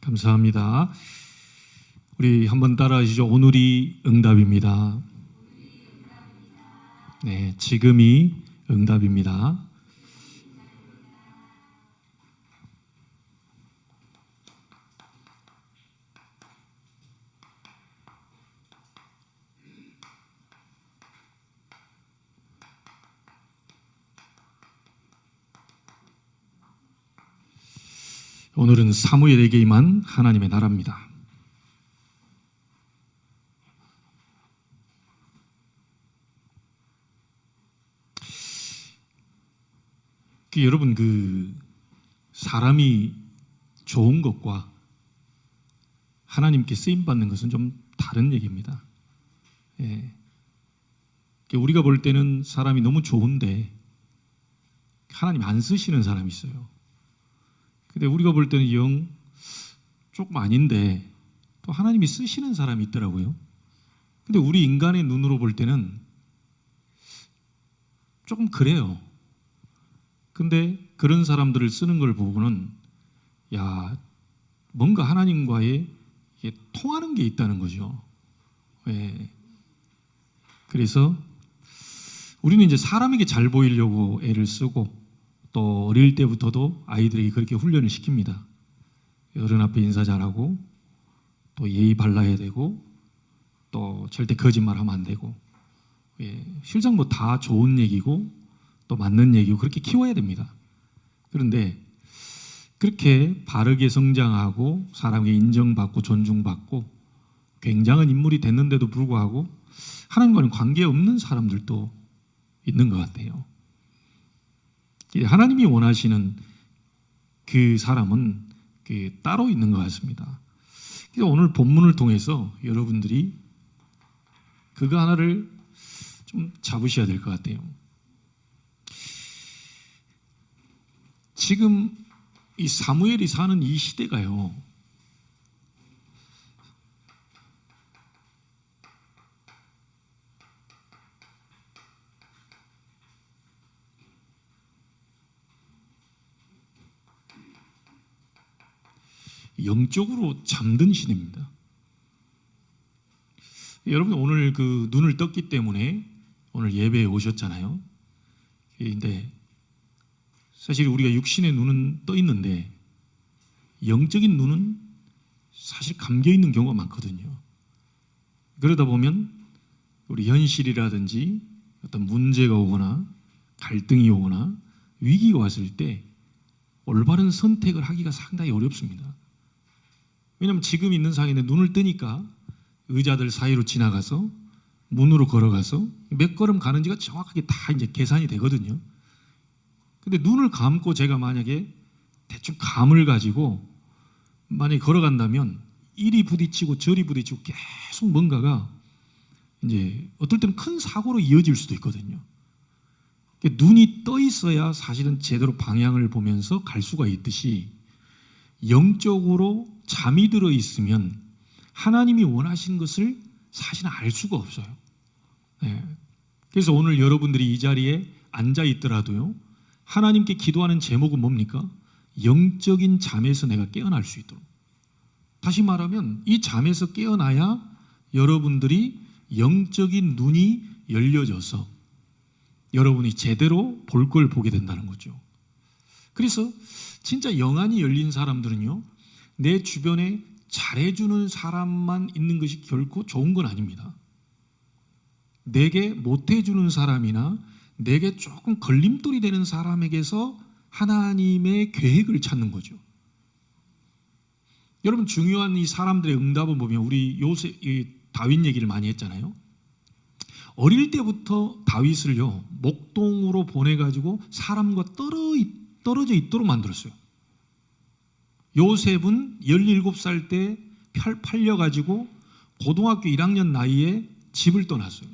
감사합니다. 우리 한번 따라하시죠. 오늘이 응답입니다. 네, 지금이 응답입니다. 오늘은 사무엘에게 임한 하나님의 나라입니다. 여러분, 사람이 좋은 것과 하나님께 쓰임 받는 것은 좀 다른 얘기입니다. 예. 우리가 볼 때는 사람이 너무 좋은데 하나님 안 쓰시는 사람이 있어요. 근데 우리가 볼 때는 영 조금 아닌데 또 하나님이 쓰시는 사람이 있더라고요. 근데 우리 인간의 눈으로 볼 때는 조금 그래요. 근데 그런 사람들을 쓰는 걸 보고는 뭔가 하나님과의 통하는 게 있다는 거죠. 예. 그래서 우리는 이제 사람에게 잘 보이려고 애를 쓰고 또 어릴 때부터도 아이들에게 그렇게 훈련을 시킵니다. 어른 앞에 인사 잘하고 또 예의 발라야 되고 또 절대 거짓말하면 안 되고, 실상 뭐 다 좋은 얘기고 또 맞는 얘기고 그렇게 키워야 됩니다. 그런데 그렇게 바르게 성장하고 사람에게 인정받고 존중받고 굉장한 인물이 됐는데도 불구하고 하나님과는 관계없는 사람들도 있는 것 같아요. 하나님이 원하시는 그 사람은 따로 있는 것 같습니다. 그래서 오늘 본문을 통해서 여러분들이 그거 하나를 좀 잡으셔야 될 것 같아요. 지금 이 사무엘이 사는 이 시대가요, 영적으로 잠든 시대입니다. 여러분, 오늘 눈을 떴기 때문에 오늘 예배에 오셨잖아요. 근데 사실 우리가 육신의 눈은 떠 있는데 영적인 눈은 사실 감겨 있는 경우가 많거든요. 그러다 보면 우리 현실이라든지 어떤 문제가 오거나 갈등이 오거나 위기가 왔을 때 올바른 선택을 하기가 상당히 어렵습니다. 왜냐하면 지금 있는 상황인데 눈을 뜨니까 의자들 사이로 지나가서 문으로 걸어가서 몇 걸음 가는지가 정확하게 다 이제 계산이 되거든요. 근데 눈을 감고 제가 만약에 대충 감을 가지고 만약에 걸어간다면 이리 부딪히고 저리 부딪히고 계속 뭔가가 이제 어떨 때는 큰 사고로 이어질 수도 있거든요. 눈이 떠 있어야 사실은 제대로 방향을 보면서 갈 수가 있듯이 영적으로 잠이 들어 있으면 하나님이 원하신 것을 사실은 알 수가 없어요. 그래서 오늘 여러분들이 이 자리에 앉아 있더라도요, 하나님께 기도하는 제목은 뭡니까? 영적인 잠에서 내가 깨어날 수 있도록. 다시 말하면 이 잠에서 깨어나야 여러분들이 영적인 눈이 열려져서 여러분이 제대로 볼 걸 보게 된다는 거죠. 그래서 진짜 영안이 열린 사람들은요, 내 주변에 잘해주는 사람만 있는 것이 결코 좋은 건 아닙니다. 내게 못해주는 사람이나 내게 조금 걸림돌이 되는 사람에게서 하나님의 계획을 찾는 거죠. 여러분, 중요한 이 사람들의 응답을 보면 우리 다윗 얘기를 많이 했잖아요. 어릴 때부터 다윗을요, 목동으로 보내가지고 사람과 떨어져 있도록 만들었어요. 요셉은 17살 때 팔려가지고 고등학교 1학년 나이에 집을 떠났어요.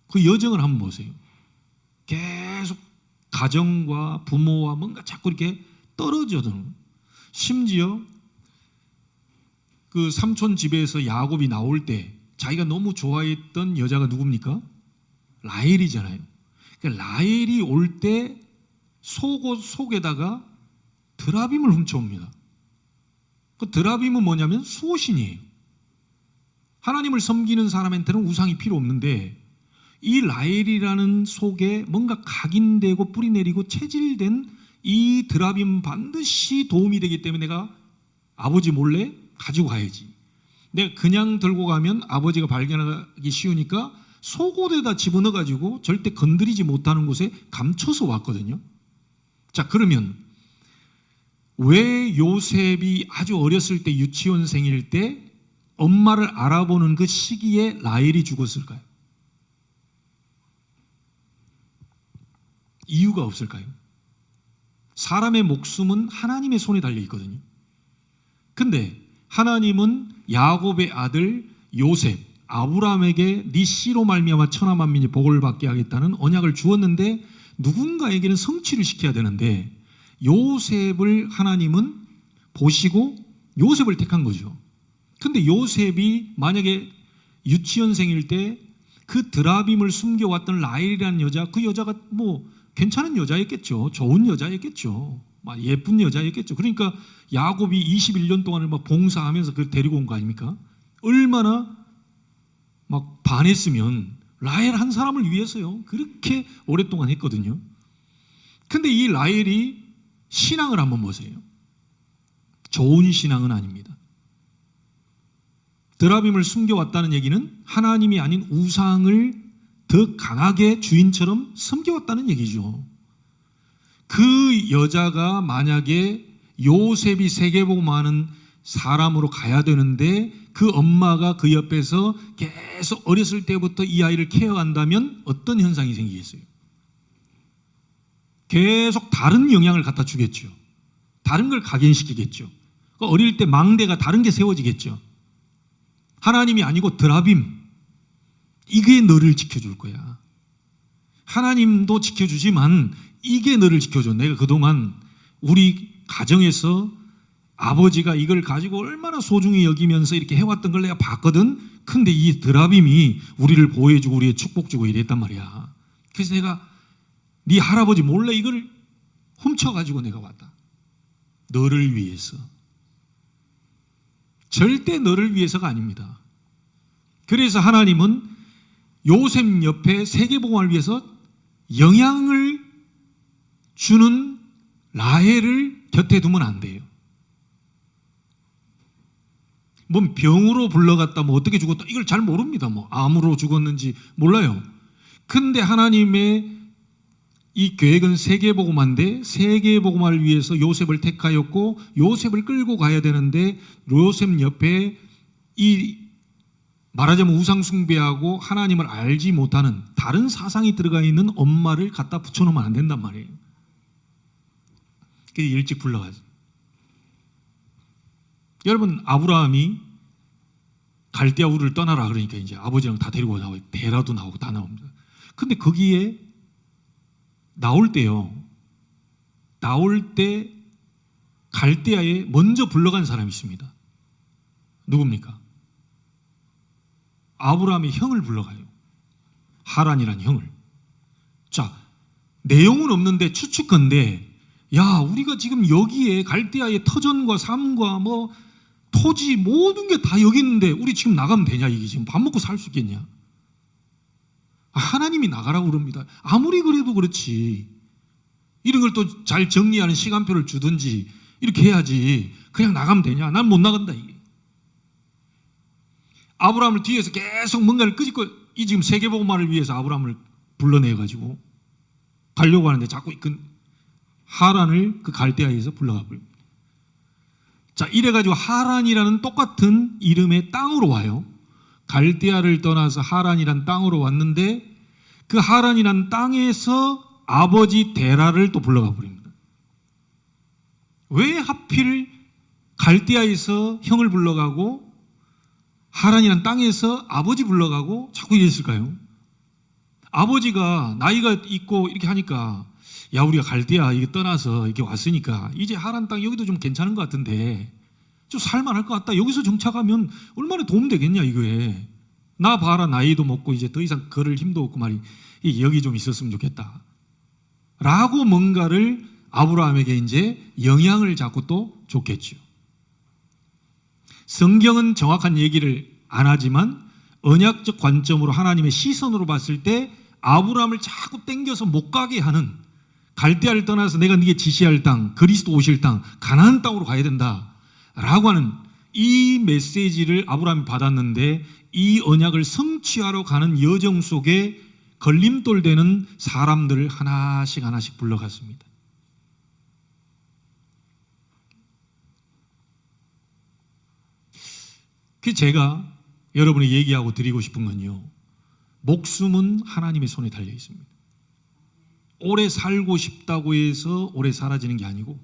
그 여정을 한번 보세요. 계속 가정과 부모와 뭔가 자꾸 이렇게 떨어져드는. 심지어 그 삼촌 집에서 야곱이 나올 때 자기가 너무 좋아했던 여자가 누굽니까? 라헬이잖아요. 그러니까 라헬이 올 때 속옷 속에다가 드라빔을 훔쳐옵니다. 그 드라빔은 뭐냐면 수호신이에요. 하나님을 섬기는 사람한테는 우상이 필요 없는데 이 라헬이라는 속에 뭔가 각인되고 뿌리내리고 체질된 이 드라빔 반드시 도움이 되기 때문에 내가 아버지 몰래 가지고 가야지. 내가 그냥 들고 가면 아버지가 발견하기 쉬우니까 속옷에다 집어넣어가지고 절대 건드리지 못하는 곳에 감춰서 왔거든요. 자, 그러면 왜 요셉이 아주 어렸을 때 유치원생일 때 엄마를 알아보는 그 시기에 라헬이 죽었을까요? 이유가 없을까요? 사람의 목숨은 하나님의 손에 달려 있거든요. 근데 하나님은 야곱의 아들 요셉, 아브라함에게 네 씨로 말미암아 천하 만민이 복을 받게 하겠다는 언약을 주었는데 누군가에게는 성취를 시켜야 되는데 요셉을 하나님은 보시고 요셉을 택한 거죠. 근데 요셉이 만약에 유치원생일 때 그 드라빔을 숨겨왔던 라헬이라는 여자, 그 여자가 뭐 괜찮은 여자였겠죠. 좋은 여자였겠죠. 예쁜 여자였겠죠. 그러니까 야곱이 21년 동안을 막 봉사하면서 그걸 데리고 온 거 아닙니까? 얼마나 막 반했으면 라헬 한 사람을 위해서요. 그렇게 오랫동안 했거든요. 근데 이 라헬이 신앙을 한번 보세요. 좋은 신앙은 아닙니다. 드라빔을 숨겨왔다는 얘기는 하나님이 아닌 우상을 더 강하게 주인처럼 섬겨왔다는 얘기죠. 그 여자가 만약에 요셉이 세계복음하는 사람으로 가야 되는데 그 엄마가 그 옆에서 계속 어렸을 때부터 이 아이를 케어한다면 어떤 현상이 생기겠어요? 계속 다른 영향을 갖다 주겠죠. 다른 걸 각인시키겠죠. 어릴 때 망대가 다른 게 세워지겠죠. 하나님이 아니고 드라빔, 이게 너를 지켜줄 거야. 하나님도 지켜주지만 이게 너를 지켜줘. 내가 그동안 우리 가정에서 아버지가 이걸 가지고 얼마나 소중히 여기면서 이렇게 해왔던 걸 내가 봤거든. 근데 이 드라빔이 우리를 보호해주고 우리의 축복 주고 이랬단 말이야. 그래서 내가 네 할아버지 몰래 이걸 훔쳐가지고 내가 왔다. 너를 위해서. 절대 너를 위해서가 아닙니다. 그래서 하나님은 요셉 옆에 세계복음을 위해서 영향을 주는 라헬을 곁에 두면 안 돼요. 뭐 병으로 불러갔다, 뭐 어떻게 죽었다, 이걸 잘 모릅니다. 뭐 암으로 죽었는지 몰라요. 근데 하나님의 이 계획은 세계복음화인데 세계복음화를 위해서 요셉을 택하였고 요셉을 끌고 가야 되는데 요셉 옆에 이 말하자면 우상 숭배하고 하나님을 알지 못하는 다른 사상이 들어가 있는 엄마를 갖다 붙여놓으면 안 된단 말이에요. 그래서 일찍 불러가죠. 여러분, 아브라함이 갈대아 우르를 떠나라 그러니까 이제 아버지랑 다 데리고 나오고 데라도 나오고 다 나옵니다. 근데 거기에 나올 때 갈대아에 먼저 불러간 사람이 있습니다. 누굽니까? 아브라함의 형을 불러가요. 하란이라는 형을. 자, 내용은 없는데 추측건데, 야, 우리가 지금 여기에 갈대아의 터전과 삶과 뭐 토지 모든 게 다 여기 있는데 우리 지금 나가면 되냐? 이게 지금 밥 먹고 살 수 있겠냐? 하나님이 나가라고 그럽니다. 아무리 그래도 그렇지. 이런 걸 또 잘 정리하는 시간표를 주든지 이렇게 해야지. 그냥 나가면 되냐? 난 못 나간다 이게. 아브라함을 뒤에서 계속 뭔가를 끄집고 이 지금 세계복음화를 위해서 아브라함을 불러내가지고 가려고 하는데 자꾸 하란을 그 갈대아에서 불러가 버립니다. 자, 이래가지고 하란이라는 똑같은 이름의 땅으로 와요. 갈대아를 떠나서 하란이란 땅으로 왔는데 그 하란이란 땅에서 아버지 데라를 또 불러가 버립니다. 왜 하필 갈대아에서 형을 불러가고 하란이란 땅에서 아버지 불러가고 자꾸 이랬을까요? 아버지가 나이가 있고 이렇게 하니까 야, 우리가 갈대아 이게 떠나서 이렇게 왔으니까 이제 하란 땅 여기도 좀 괜찮은 것 같은데 좀 살만할 것 같다. 여기서 정착하면 얼마나 도움 되겠냐 이거에. 나 봐라, 나이도 먹고 이제 더 이상 걸을 힘도 없고 말이 여기 좀 있었으면 좋겠다 라고 뭔가를 아브라함에게 이제 영향을 자꾸 또 줬겠죠. 성경은 정확한 얘기를 안 하지만 언약적 관점으로 하나님의 시선으로 봤을 때 아브라함을 자꾸 땡겨서 못 가게 하는, 갈대아를 떠나서 내가 네게 지시할 땅, 그리스도 오실 땅, 가나안 땅으로 가야 된다라고 하는 이 메시지를 아브라함이 받았는데, 이 언약을 성취하러 가는 여정 속에 걸림돌 되는 사람들을 하나씩 하나씩 불러갔습니다. 그 제가 여러분이 얘기하고 드리고 싶은 건요, 목숨은 하나님의 손에 달려 있습니다. 오래 살고 싶다고 해서 오래 사라지는 게 아니고,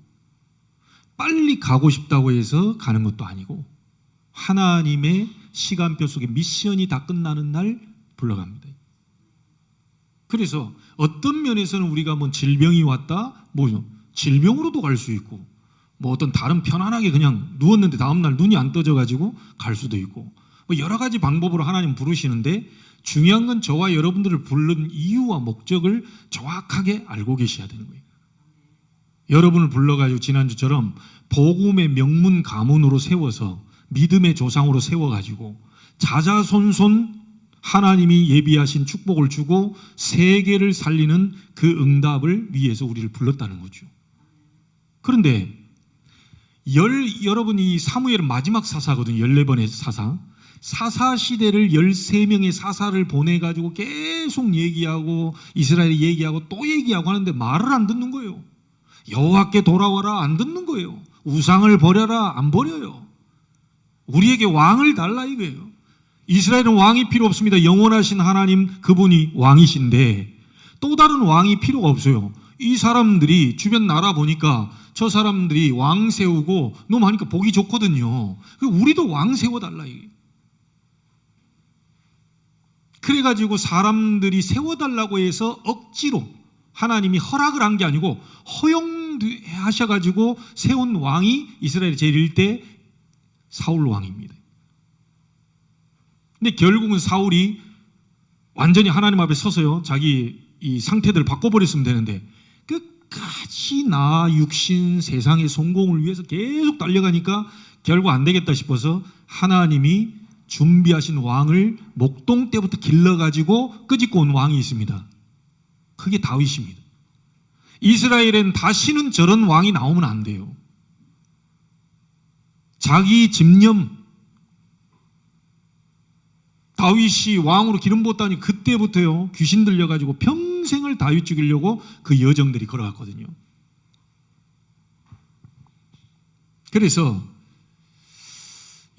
빨리 가고 싶다고 해서 가는 것도 아니고, 하나님의 시간표 속에 미션이 다 끝나는 날 불러갑니다. 그래서 어떤 면에서는 우리가 뭐 질병이 왔다, 뭐 질병으로도 갈 수 있고, 뭐 어떤 다른 편안하게 그냥 누웠는데 다음날 눈이 안 떠져가지고 갈 수도 있고, 뭐 여러 가지 방법으로 하나님 부르시는데, 중요한 건 저와 여러분들을 부른 이유와 목적을 정확하게 알고 계셔야 되는 거예요. 여러분을 불러가지고 지난주처럼 복음의 명문 가문으로 세워서 믿음의 조상으로 세워가지고 자자손손 하나님이 예비하신 축복을 주고 세계를 살리는 그 응답을 위해서 우리를 불렀다는 거죠. 그런데 여러분이 사무엘은 마지막 사사거든요. 14번의 사사. 사사 시대를 13명의 사사를 보내가지고 계속 얘기하고 이스라엘이 얘기하고 또 얘기하고 하는데 말을 안 듣는 거예요. 여호와께 돌아와라, 안 듣는 거예요. 우상을 버려라, 안 버려요. 우리에게 왕을 달라 이거예요. 이스라엘은 왕이 필요 없습니다. 영원하신 하나님 그분이 왕이신데 또 다른 왕이 필요가 없어요. 이 사람들이 주변 나라 보니까 저 사람들이 왕 세우고 너무 하니까 보기 좋거든요. 우리도 왕 세워달라 이거예요. 그래가지고 사람들이 세워달라고 해서 억지로 하나님이 허락을 한 게 아니고 허용하셔가지고 세운 왕이 이스라엘 제1대 사울 왕입니다. 근데 결국은 사울이 완전히 하나님 앞에 서서요, 자기 이 상태들을 바꿔버렸으면 되는데 끝까지 나 육신 세상의 성공을 위해서 계속 달려가니까 결국 안 되겠다 싶어서 하나님이 준비하신 왕을 목동 때부터 길러가지고 끄집고 온 왕이 있습니다. 그게 다윗입니다. 이스라엘엔 다시는 저런 왕이 나오면 안 돼요. 자기 집념, 다윗이 왕으로 기름 부었다니 그때부터요 귀신 들려가지고 평생을 다윗 죽이려고 그 여정들이 걸어갔거든요. 그래서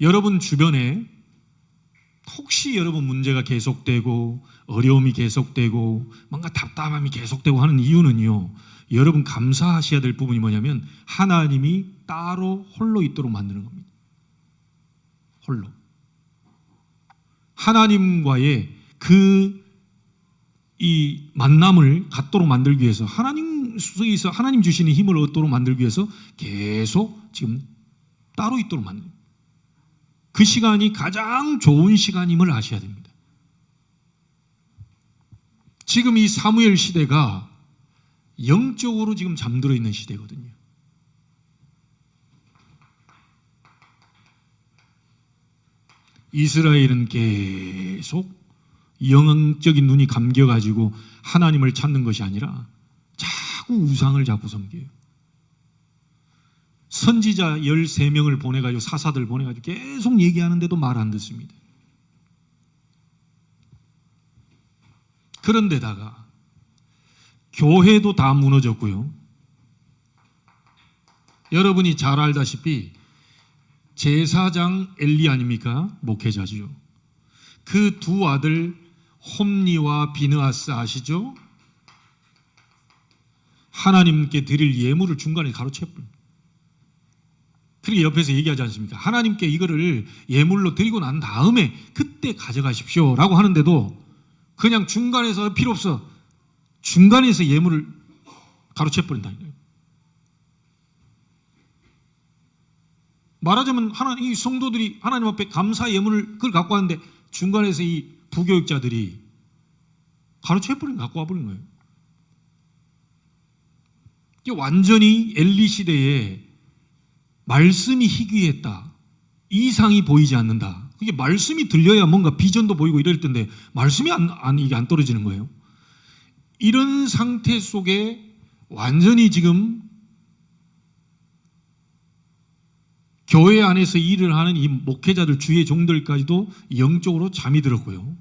여러분 주변에 혹시 여러분 문제가 계속되고 어려움이 계속되고 뭔가 답답함이 계속되고 하는 이유는요, 여러분 감사하셔야 될 부분이 뭐냐면 하나님이 따로 홀로 있도록 만드는 겁니다. 홀로 하나님과의 이 만남을 갖도록 만들기 위해서, 하나님 속에서 하나님 주시는 힘을 얻도록 만들기 위해서 계속 지금 따로 있도록 만듭니다. 그 시간이 가장 좋은 시간임을 아셔야 됩니다. 지금 이 사무엘 시대가 영적으로 지금 잠들어 있는 시대거든요. 이스라엘은 계속 영적인 눈이 감겨가지고 하나님을 찾는 것이 아니라 자꾸 우상을 자꾸 섬겨요. 선지자 13명을 보내가지고 사사들 보내가지고 계속 얘기하는데도 말 안 듣습니다. 그런데다가 교회도 다 무너졌고요. 여러분이 잘 알다시피 제사장 엘리 아닙니까? 목회자죠. 그 두 아들 홈니와 비느하스 아시죠? 하나님께 드릴 예물을 중간에 가로채버립니다. 그렇게 옆에서 얘기하지 않습니까? 하나님께 이거를 예물로 드리고 난 다음에 그때 가져가십시오 라고 하는데도 그냥 중간에서 필요 없어, 중간에서 예물을 가로채버린다니까요. 말하자면 이 성도들이 하나님 앞에 감사 예물을 그걸 갖고 왔는데 중간에서 이 부교육자들이 가로채버린 갖고 와버린 거예요. 이게 완전히 엘리 시대에 말씀이 희귀했다, 이상이 보이지 않는다. 그게 말씀이 들려야 뭔가 비전도 보이고 이럴 텐데 말씀이 이게 안 떨어지는 거예요. 이런 상태 속에 완전히 지금 교회 안에서 일을 하는 이 목회자들 주의 종들까지도 영적으로 잠이 들었고요.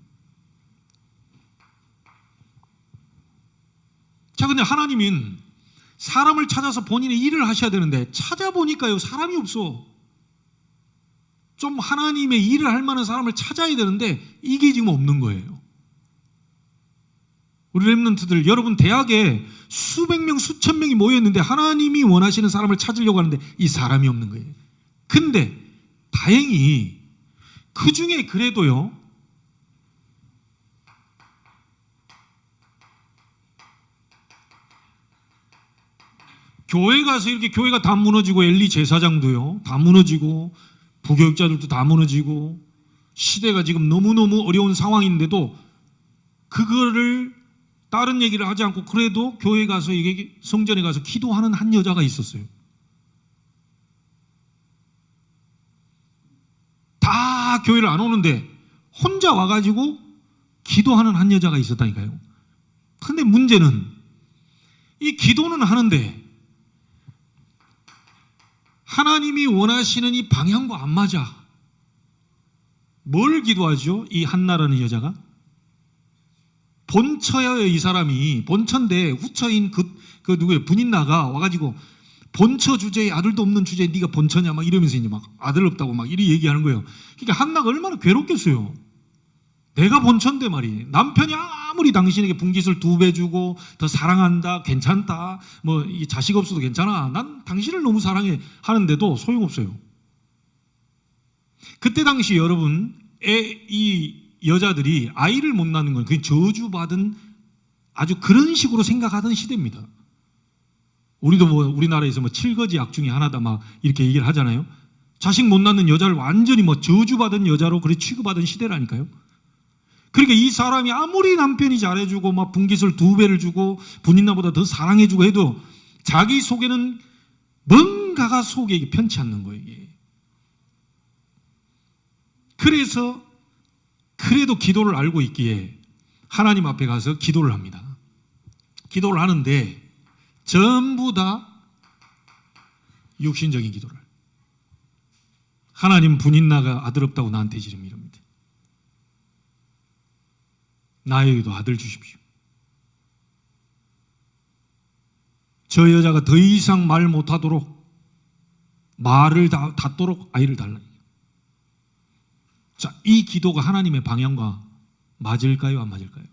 자, 근데 하나님은 사람을 찾아서 본인의 일을 하셔야 되는데 찾아보니까요, 사람이 없어. 좀 하나님의 일을 할 만한 사람을 찾아야 되는데 이게 지금 없는 거예요. 우리 렘넌트들, 여러분 대학에 수백 명, 수천 명이 모여있는데 하나님이 원하시는 사람을 찾으려고 하는데 이 사람이 없는 거예요. 근데 다행히 그 중에 그래도요, 교회 가서 이렇게 교회가 다 무너지고 엘리 제사장도요 다 무너지고 부교육자들도 다 무너지고 시대가 지금 너무너무 어려운 상황인데도 그거를 다른 얘기를 하지 않고 그래도 교회 가서 이게 성전에 가서 기도하는 한 여자가 있었어요. 다 교회를 안 오는데 혼자 와가지고 기도하는 한 여자가 있었다니까요. 근데 문제는 이 기도는 하는데 하나님이 원하시는 이 방향과 안 맞아. 뭘 기도하죠? 이 한나라는 여자가 본처예요. 이 사람이 본처인데 후처인 그 누구예요? 분인나가 와가지고 본처 주제에 아들도 없는 주제에 네가 본처냐 막 이러면서 이제 막 아들 없다고 막 이리 얘기하는 거예요. 그러니까 한나가 얼마나 괴롭겠어요. 내가 본처인데 말이 남편이 아무리 당신에게 분깃을 2배 주고 더 사랑한다, 괜찮다, 뭐 이 자식 없어도 괜찮아, 난 당신을 너무 사랑해 하는데도 소용없어요. 그때 당시 여러분 이 여자들이 아이를 못 낳는 건 그게 저주받은 아주 그런 식으로 생각하던 시대입니다. 우리도 뭐 우리나라에서 뭐 7거지 약 중에 하나다 막 이렇게 얘기를 하잖아요. 자식 못 낳는 여자를 완전히 뭐 저주받은 여자로 그래 취급하던 시대라니까요. 그러니까 이 사람이 아무리 남편이 잘해주고 막 분깃을 2배를 주고 분인나보다 더 사랑해주고 해도 자기 속에는 뭔가가 속에 편치 않는 거예요. 이게. 그래서 그래도 기도를 알고 있기에 하나님 앞에 가서 기도를 합니다. 기도를 하는데 전부 다 육신적인 기도를. 하나님 분인나가 아들 없다고 나한테 지금 이럽니다. 나에게도 아들 주십시오. 저 여자가 더 이상 말 못하도록 말을 닫도록 아이를 달라. 자, 이 기도가 하나님의 방향과 맞을까요? 안 맞을까요?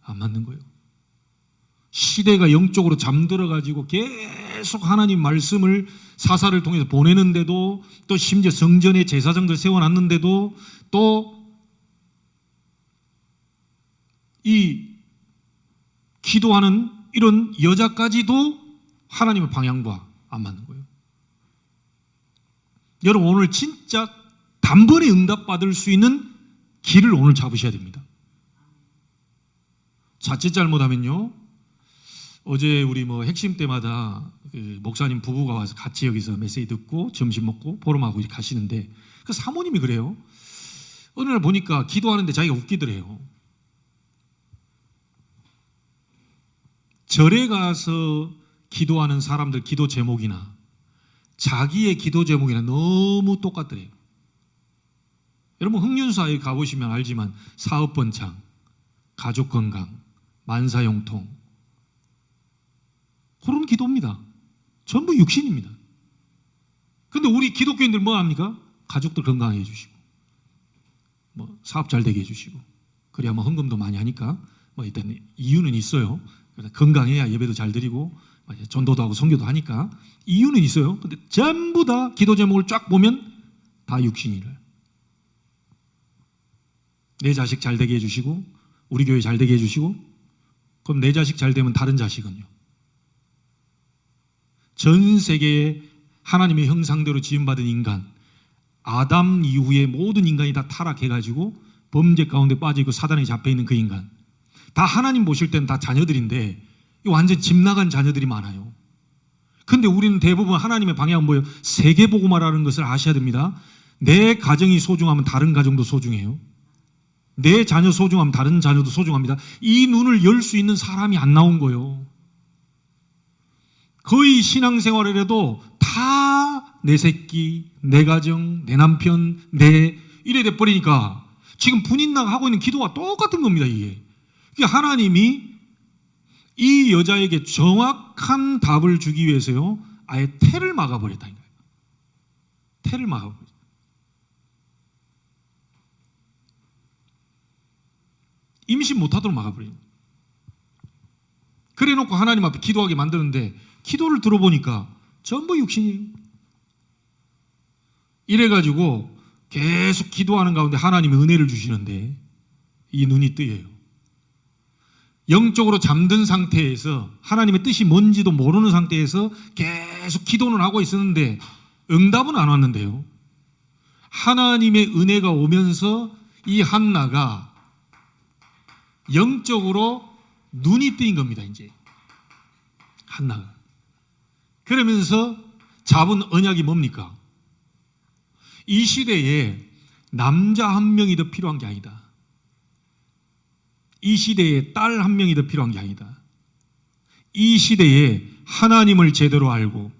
안 맞는 거예요. 시대가 영적으로 잠들어가지고 계속 하나님 말씀을 사사를 통해서 보내는데도 또 심지어 성전에 제사장들 세워놨는데도 또 이 기도하는 이런 여자까지도 하나님의 방향과 안 맞는 거예요. 여러분 오늘 진짜 단번에 응답받을 수 있는 길을 오늘 잡으셔야 됩니다. 자칫 잘못하면요, 어제 우리 뭐 핵심 때마다 그 목사님 부부가 와서 같이 여기서 메시지 듣고 점심 먹고 포럼하고 이렇게 가시는데 그 사모님이 그래요. 어느 날 보니까 기도하는데 자기가 웃기더래요. 절에 가서 기도하는 사람들 기도 제목이나 자기의 기도 제목이나 너무 똑같더래요. 여러분 흥륜사에 가보시면 알지만 사업번창, 가족건강, 만사형통 그런 기도입니다. 전부 육신입니다. 근데 우리 기독교인들 뭐 합니까? 가족들 건강해 주시고 뭐 사업 잘 되게 해주시고 그래야 뭐 헌금도 많이 하니까 뭐 일단 이유는 있어요. 건강해야 예배도 잘 드리고 전도도 하고 선교도 하니까 이유는 있어요. 근데 전부 다 기도 제목을 쫙 보면 다 육신이래요. 내 자식 잘 되게 해주시고 우리 교회 잘 되게 해주시고 그럼 내 자식 잘 되면 다른 자식은요? 전 세계에 하나님의 형상대로 지음받은 인간 아담 이후에 모든 인간이 다 타락해가지고 범죄 가운데 빠져있고 사단에 잡혀있는 그 인간 다 하나님 보실 때는 다 자녀들인데 완전 집 나간 자녀들이 많아요. 근데 우리는 대부분 하나님의 방향은 뭐예요? 세계복음화라는 것을 아셔야 됩니다. 내 가정이 소중하면 다른 가정도 소중해요. 내 자녀 소중하면 다른 자녀도 소중합니다. 이 눈을 열 수 있는 사람이 안 나온 거예요. 거의 신앙생활을 해도 다 내 새끼, 내 가정, 내 남편, 이래 돼버리니까 지금 분인나가 하고 있는 기도와 똑같은 겁니다. 이게 하나님이 이 여자에게 정확한 답을 주기 위해서요, 아예 태를 막아버렸다니까요. 태를 막아버렸어요. 임신 못하도록 막아버려요. 그래 놓고 하나님 앞에 기도하게 만드는데 기도를 들어보니까 전부 육신이에요. 이래가지고 계속 기도하는 가운데 하나님이 은혜를 주시는데 이 눈이 뜨여요. 영적으로 잠든 상태에서 하나님의 뜻이 뭔지도 모르는 상태에서 계속 기도는 하고 있었는데 응답은 안 왔는데요, 하나님의 은혜가 오면서 이 한나가 영적으로 눈이 뜨인 겁니다. 이제 한나가 그러면서 잡은 언약이 뭡니까? 이 시대에 남자 한 명이 더 필요한 게 아니다. 이 시대에 딸 한 명이 더 필요한 게 아니다. 이 시대에 하나님을 제대로 알고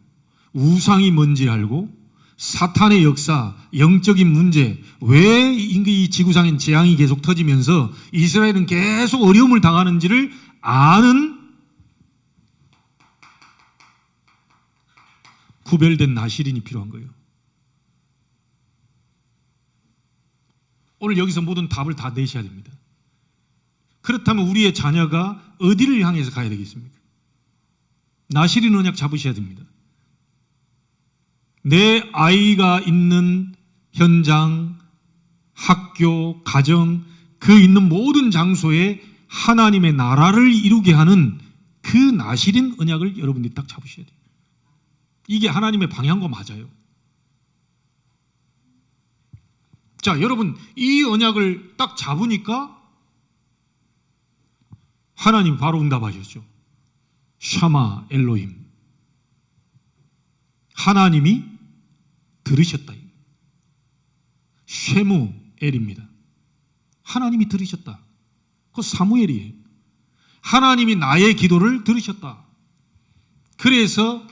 우상이 뭔지 알고 사탄의 역사, 영적인 문제, 왜 이 지구상엔 재앙이 계속 터지면서 이스라엘은 계속 어려움을 당하는지를 아는 구별된 나실인이 필요한 거예요. 오늘 여기서 모든 답을 다 내셔야 됩니다. 그렇다면 우리의 자녀가 어디를 향해서 가야 되겠습니까? 나실인 언약 잡으셔야 됩니다. 내 아이가 있는 현장, 학교, 가정, 그 있는 모든 장소에 하나님의 나라를 이루게 하는 그 나실인 언약을 여러분들이 딱 잡으셔야 돼요. 이게 하나님의 방향과 맞아요. 자, 여러분, 이 언약을 딱 잡으니까 하나님 바로 응답하셨죠. 샤마 엘로힘. 하나님이 들으셨다. 쉐무 엘입니다. 하나님이 들으셨다. 그거 사무엘이에요. 하나님이 나의 기도를 들으셨다. 그래서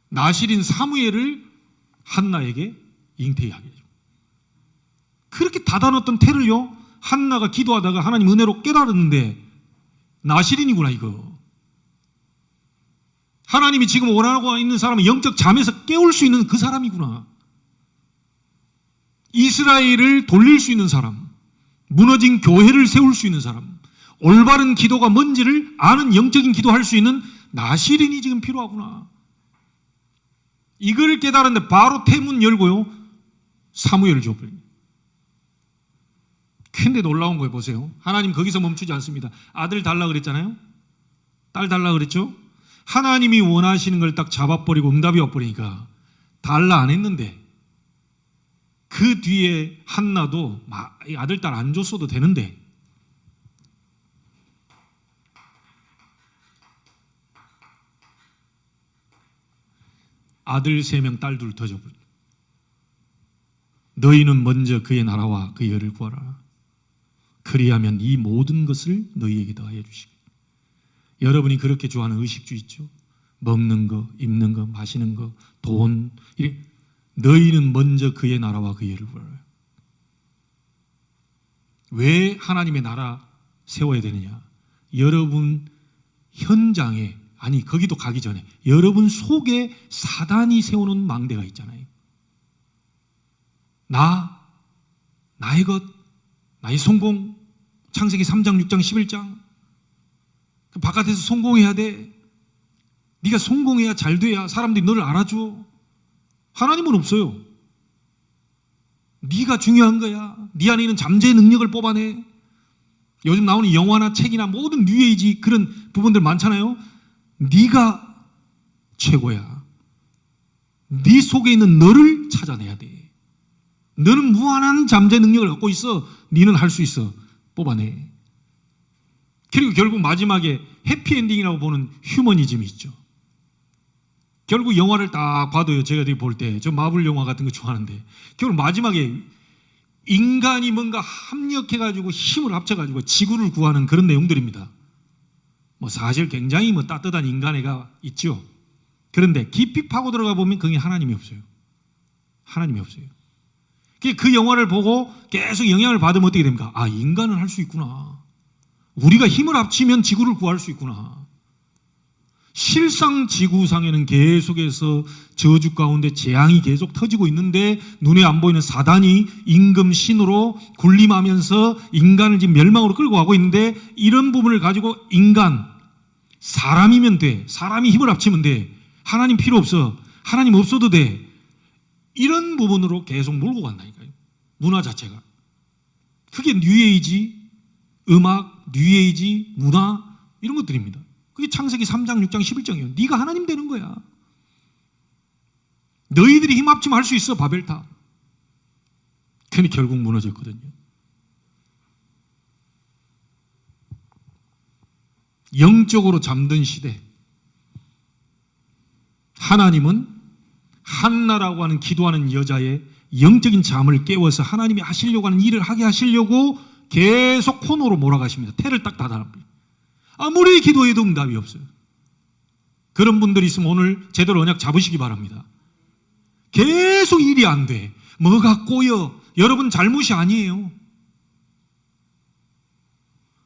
나실인 사무엘을 한나에게 잉태하게 해줘. 그렇게 닫아놓던 태를요, 한나가 기도하다가 하나님 은혜로 깨달았는데 나실인이구나 이거. 하나님이 지금 원하고 있는 사람은 영적 잠에서 깨울 수 있는 그 사람이구나. 이스라엘을 돌릴 수 있는 사람, 무너진 교회를 세울 수 있는 사람, 올바른 기도가 뭔지를 아는 영적인 기도할 수 있는 나실인이 지금 필요하구나. 이걸 깨달았는데 바로 태문 열고요, 사무엘을 줘버립니다. 근데 놀라운 거예요. 보세요. 하나님 거기서 멈추지 않습니다. 아들 달라 그랬잖아요. 딸 달라 그랬죠. 하나님이 원하시는 걸 딱 잡아버리고 응답이 와버리니까 달라 안 했는데 그 뒤에 한나도 아들 딸 안 줬어도 되는데 아들 3명 딸 2 더 줘버려. 너희는 먼저 그의 나라와 그의 의를 구하라. 그리하면 이 모든 것을 너희에게 더하여 주시고. 여러분이 그렇게 좋아하는 의식주 있죠? 먹는 거, 입는 거, 마시는 거, 돈. 너희는 먼저 그의 나라와 그의 의를 구하라. 왜 하나님의 나라 세워야 되느냐? 여러분 현장에, 아니 거기도 가기 전에 여러분 속에 사단이 세우는 망대가 있잖아요. 나의 것, 나의 성공, 창세기 3장, 6장, 11장. 바깥에서 성공해야 돼. 네가 성공해야 잘 돼야 사람들이 너를 알아줘. 하나님은 없어요. 네가 중요한 거야. 네 안에 있는 잠재의 능력을 뽑아내. 요즘 나오는 영화나 책이나 모든 뉴에이지 그런 부분들 많잖아요. 네가 최고야. 네 속에 있는 너를 찾아내야 돼. 너는 무한한 잠재 능력을 갖고 있어. 너는 할 수 있어. 뽑아내. 그리고 결국 마지막에 해피엔딩이라고 보는 휴머니즘이 있죠. 결국 영화를 딱 봐도요, 제가 볼 때, 저 마블 영화 같은 거 좋아하는데, 결국 마지막에 인간이 뭔가 합력해가지고 힘을 합쳐가지고 지구를 구하는 그런 내용들입니다. 뭐 사실 굉장히 뭐 따뜻한 인간애가 있죠. 그런데 깊이 파고 들어가 보면 거기 하나님이 없어요. 하나님이 없어요. 그 영화를 보고 계속 영향을 받으면 어떻게 됩니까? 아, 인간은 할 수 있구나. 우리가 힘을 합치면 지구를 구할 수 있구나. 실상 지구상에는 계속해서 저주 가운데 재앙이 계속 터지고 있는데 눈에 안 보이는 사단이 임금 신으로 군림하면서 인간을 지금 멸망으로 끌고 가고 있는데, 이런 부분을 가지고 인간, 사람이면 돼. 사람이 힘을 합치면 돼. 하나님 필요 없어. 하나님 없어도 돼. 이런 부분으로 계속 몰고 간다니까요. 문화 자체가. 그게 뉴에이지, 음악, 뉴에이지, 문화 이런 것들입니다. 그게 창세기 3장, 6장, 11장이에요. 네가 하나님 되는 거야. 너희들이 힘 합치면 할 수 있어, 바벨탑. 괜히 결국 무너졌거든요. 영적으로 잠든 시대. 하나님은 한나라고 하는 기도하는 여자의 영적인 잠을 깨워서 하나님이 하시려고 하는 일을 하게 하시려고 계속 코너로 몰아가십니다. 태를 딱 닫아랍니다. 아무리 기도해도 응답이 없어요. 그런 분들이 있으면 오늘 제대로 언약 잡으시기 바랍니다. 계속 일이 안 돼. 뭐가 꼬여. 여러분 잘못이 아니에요.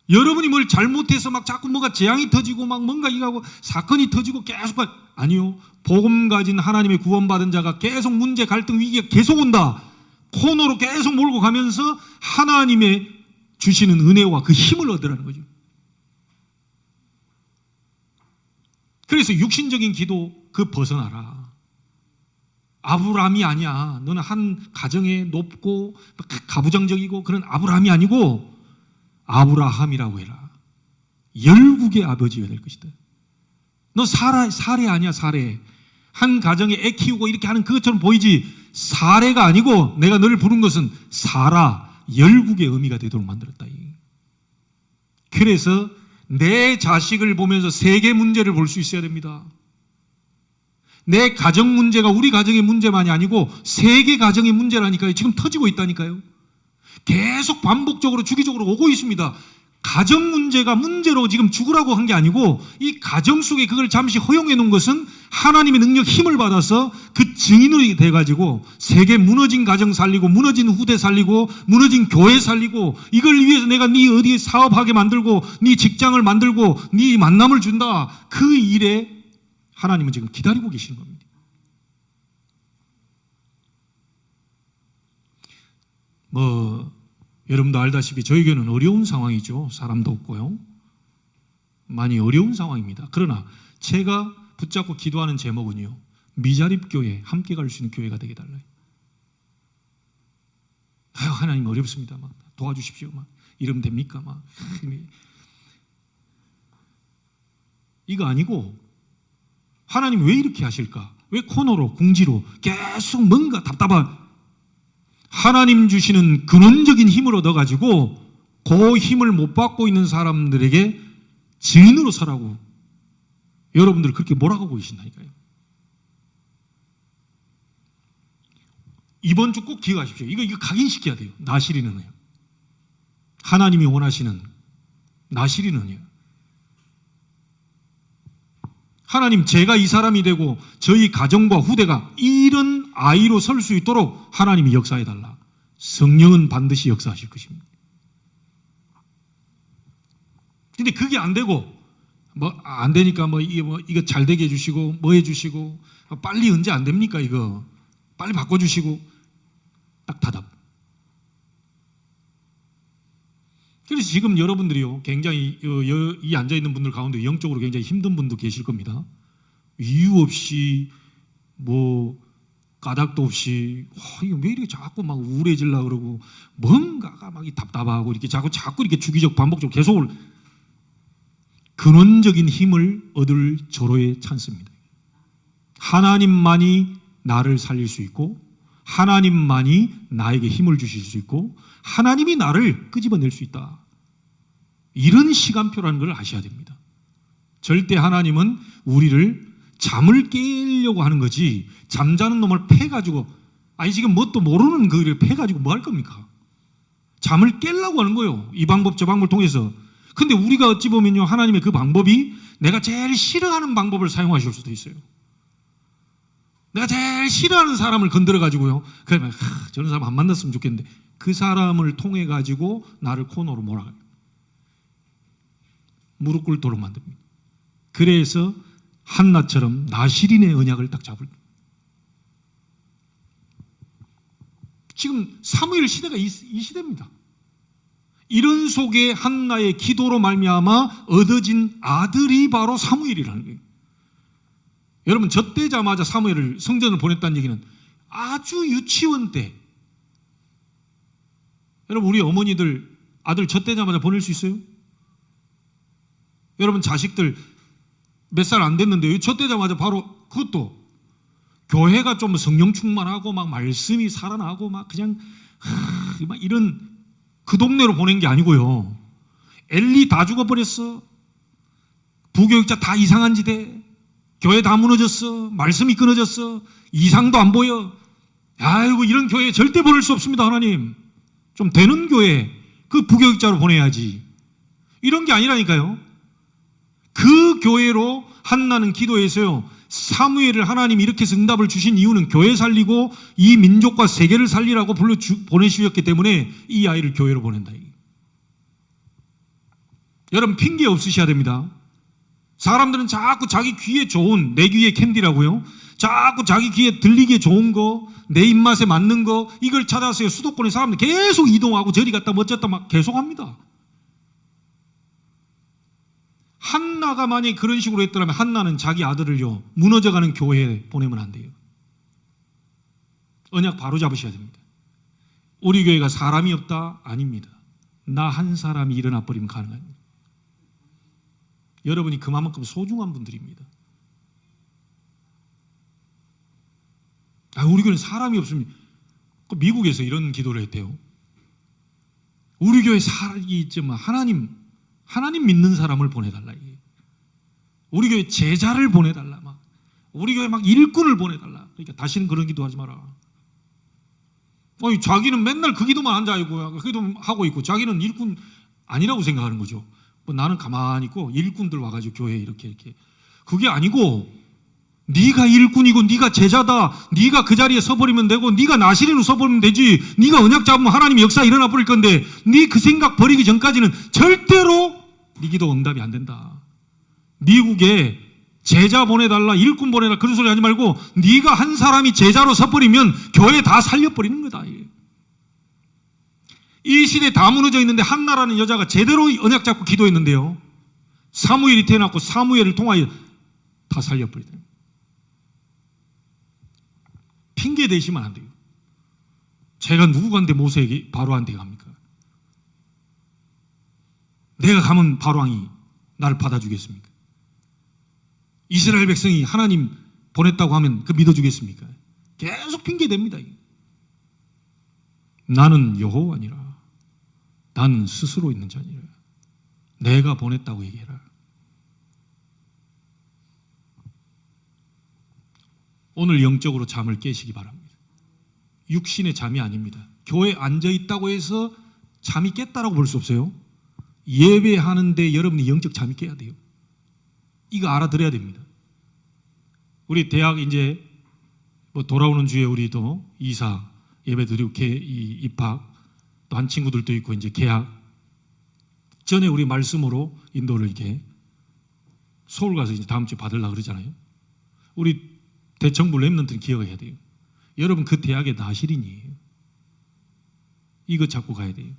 여러분이 뭘 잘못해서 막 자꾸 뭐가 재앙이 터지고 막 뭔가 이거하고 사건이 터지고 계속 아니요. 복음 가진 하나님의 구원받은 자가 계속 문제, 갈등, 위기가 계속 온다. 코너로 계속 몰고 가면서 하나님의 주시는 은혜와 그 힘을 얻으라는 거죠. 그래서 육신적인 기도 그 벗어나라. 아브라함이 아니야. 너는 한 가정에 높고 가부장적이고 그런 아브라함이 아니고 아브라함이라고 해라. 열국의 아버지가 될 것이다. 너 사례 아니야, 사례. 한 가정에 애 키우고 이렇게 하는 그것처럼 보이지, 사례가 아니고 내가 너를 부른 것은 사라, 열국의 의미가 되도록 만들었다. 그래서 내 자식을 보면서 세계 문제를 볼 수 있어야 됩니다. 내 가정 문제가 우리 가정의 문제만이 아니고 세계 가정의 문제라니까요. 지금 터지고 있다니까요. 계속 반복적으로 주기적으로 오고 있습니다. 가정 문제가 문제로 지금 죽으라고 한 게 아니고 이 가정 속에 그걸 잠시 허용해 놓은 것은 하나님의 능력 힘을 받아서 그 증인으로 돼가지고 세계 무너진 가정 살리고 무너진 후대 살리고 무너진 교회 살리고 이걸 위해서 내가 네 어디에 사업하게 만들고 네 직장을 만들고 네 만남을 준다. 그 일에 하나님은 지금 기다리고 계시는 겁니다. 여러분도 알다시피 저희 교회는 어려운 상황이죠. 사람도 없고요. 많이 어려운 상황입니다. 그러나 제가 붙잡고 기도하는 제목은요, 미자립 교회, 함께 갈 수 있는 교회가 되게 달라요. 아유, 하나님 어렵습니다. 막 도와주십시오. 막 이러면 됩니까? 막 이거 아니고 하나님 왜 이렇게 하실까? 왜 코너로 궁지로 계속 뭔가 답답한 하나님 주시는 근원적인 힘을 얻어가지고 그 힘을 못 받고 있는 사람들에게 증인으로 서라고 여러분들 그렇게 몰아가고 계신다니까요. 이번 주 꼭 기억하십시오. 이거 각인시켜야 돼요. 나시리는 은혜요. 하나님이 원하시는 나시리는 은혜요. 하나님, 제가 이 사람이 되고 저희 가정과 후대가 이런 아이로 설 수 있도록 하나님이 역사해달라. 성령은 반드시 역사하실 것입니다. 근데 그게 안 되고 안 되니까 이거 잘 되게 해주시고 해주시고 빨리 언제 안 됩니까? 이거 빨리 바꿔주시고 딱 답답. 그래서 지금 여러분들이요, 굉장히 이 앉아있는 분들 가운데 영적으로 굉장히 힘든 분도 계실 겁니다. 이유 없이 까닭도 없이 이거 왜 이렇게 자꾸 막 우울해지려고 그러고 뭔가가 막 답답하고 이렇게 자꾸 이렇게 주기적 반복적으로 계속 근원적인 힘을 얻을 절호의 찬스입니다. 하나님만이 나를 살릴 수 있고 하나님만이 나에게 힘을 주실 수 있고 하나님이 나를 끄집어낼 수 있다. 이런 시간표라는 걸 아셔야 됩니다. 절대 하나님은 우리를 잠을 깨려고 하는 거지 잠자는 놈을 패가지고 아니 지금 뭣도 모르는 그를 패가지고 뭐 할 겁니까? 잠을 깨려고 하는 거예요. 이 방법 저 방법을 통해서. 근데 우리가 어찌 보면요 하나님의 그 방법이 내가 제일 싫어하는 방법을 사용하실 수도 있어요. 내가 제일 싫어하는 사람을 건드려 가지고요 그러면 저런 사람 안 만났으면 좋겠는데 그 사람을 통해 가지고 나를 코너로 몰아가요. 무릎 꿇도록 만듭니다. 그래서 한나처럼 나실인의 언약을 딱 잡을. 지금 사무엘 시대가 이 시대입니다. 이런 속에 한나의 기도로 말미암아 얻어진 아들이 바로 사무엘이라는 거예요. 여러분 젖되자마자 사무엘을 성전을 보냈다는 얘기는 아주 유치원 때. 여러분 우리 어머니들 아들 젖되자마자 보낼 수 있어요? 여러분 자식들 몇 살 안 됐는데 젖되자마자 바로 그것도 교회가 좀 성령 충만하고 막 말씀이 살아나고 막 그냥 막 이런 그 동네로 보낸 게 아니고요. 엘리 다 죽어버렸어. 부교육자 다 이상한 지대. 교회 다 무너졌어. 말씀이 끊어졌어. 이상도 안 보여. 아이고 이런 교회 절대 보낼 수 없습니다. 하나님. 좀 되는 교회 그 부교육자로 보내야지. 이런 게 아니라니까요. 그 교회로 한나는 기도해서요. 사무엘을 하나님이 이렇게 해서 응답을 주신 이유는 교회 살리고 이 민족과 세계를 살리라고 보내주셨기 때문에 이 아이를 교회로 보낸다. 여러분 핑계 없으셔야 됩니다. 사람들은 자꾸 자기 귀에 좋은 내 귀에 캔디라고요. 자꾸 자기 귀에 들리기에 좋은 거, 내 입맛에 맞는 거 이걸 찾아서 수도권의 사람들 계속 이동하고 저리 갔다 멋졌다 막 계속합니다. 한나가 만약에 그런 식으로 했더라면 한나는 자기 아들을요 무너져가는 교회에 보내면 안 돼요. 언약 바로 잡으셔야 됩니다. 우리 교회가 사람이 없다? 아닙니다. 나 한 사람이 일어나 버리면 가능합니다. 여러분이 그만큼 소중한 분들입니다. 우리 교회는 사람이 없으면 미국에서 이런 기도를 했대요. 우리 교회 하나님 믿는 사람을 보내달라. 우리 교회 제자를 보내달라. 우리 교회 일꾼을 보내달라. 그러니까 다시는 그런 기도하지 마라. 자기는 맨날 그 기도만 앉아있고 그 기도하고 있고 자기는 일꾼 아니라고 생각하는 거죠. 나는 가만히 있고 일꾼들 와가지고 교회에 이렇게 그게 아니고 네가 일꾼이고 네가 제자다. 네가 그 자리에 서버리면 되고 네가 나시린으로 서버리면 되지. 네가 언약 잡으면 하나님의 역사 일어나 버릴 건데 네 그 생각 버리기 전까지는 절대로 네 기도 응답이 안 된다. 미국에 제자 보내달라 일꾼 보내달라 그런 소리 하지 말고 네가 한 사람이 제자로 서버리면 교회 다 살려버리는 거다. 이 시대 다 무너져 있는데 한나라는 여자가 제대로 언약 잡고 기도했는데요 사무엘이 태어났고 사무엘을 통하여 다 살려버리다. 핑계 대시면 안 돼요. 제가 누구간데 모세에게 바로한테 갑니까? 내가 가면 바로왕이 나를 받아주겠습니까? 이스라엘 백성이 하나님 보냈다고 하면 그 믿어주겠습니까? 계속 핑계 댑니다. 나는 여호와니라. 나는 스스로 있는 자니라. 내가 보냈다고 얘기해라. 오늘 영적으로 잠을 깨시기 바랍니다. 육신의 잠이 아닙니다. 교회에 앉아있다고 해서 잠이 깼다라고 볼 수 없어요. 예배하는데 여러분이 영적 잠이 깨야 돼요. 이거 알아들어야 됩니다. 우리 대학 이제 돌아오는 주에 우리도 이사 예배 드리고 입학 또 한 친구들도 있고 이제 개학 전에 우리 말씀으로 인도를 이렇게 서울 가서 이제 다음 주에 받으려고 그러잖아요. 우리 대청부 렘넌트는 기억해야 돼요. 여러분 그 대학의 나실인이에요. 이거 잡고 가야 돼요.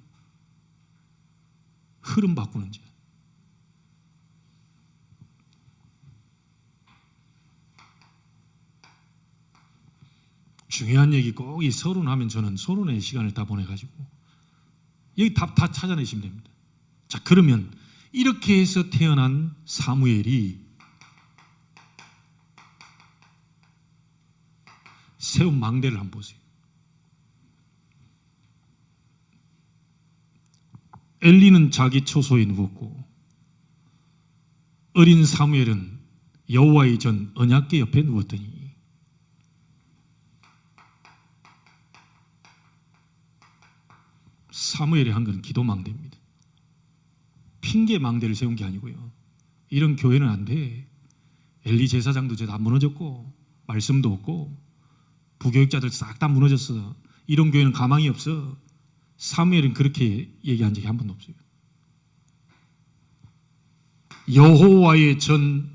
흐름 바꾸는 자. 중요한 얘기 꼭 이 서론하면 저는 서론의 시간을 다 보내가지고 여기 답 다 찾아내시면 됩니다. 자, 그러면 이렇게 해서 태어난 사무엘이 세운 망대를 한번 보세요. 엘리는 자기 처소에 누웠고 어린 사무엘은 여호와의 전 언약궤 옆에 누웠더니 사무엘이 한 건 기도망대입니다. 핑계망대를 세운 게 아니고요. 이런 교회는 안 돼. 엘리 제사장도 다 무너졌고 말씀도 없고 부교육자들 싹 다 무너졌어. 이런 교회는 가망이 없어. 사무엘은 그렇게 얘기한 적이 한 번도 없어요. 여호와의 전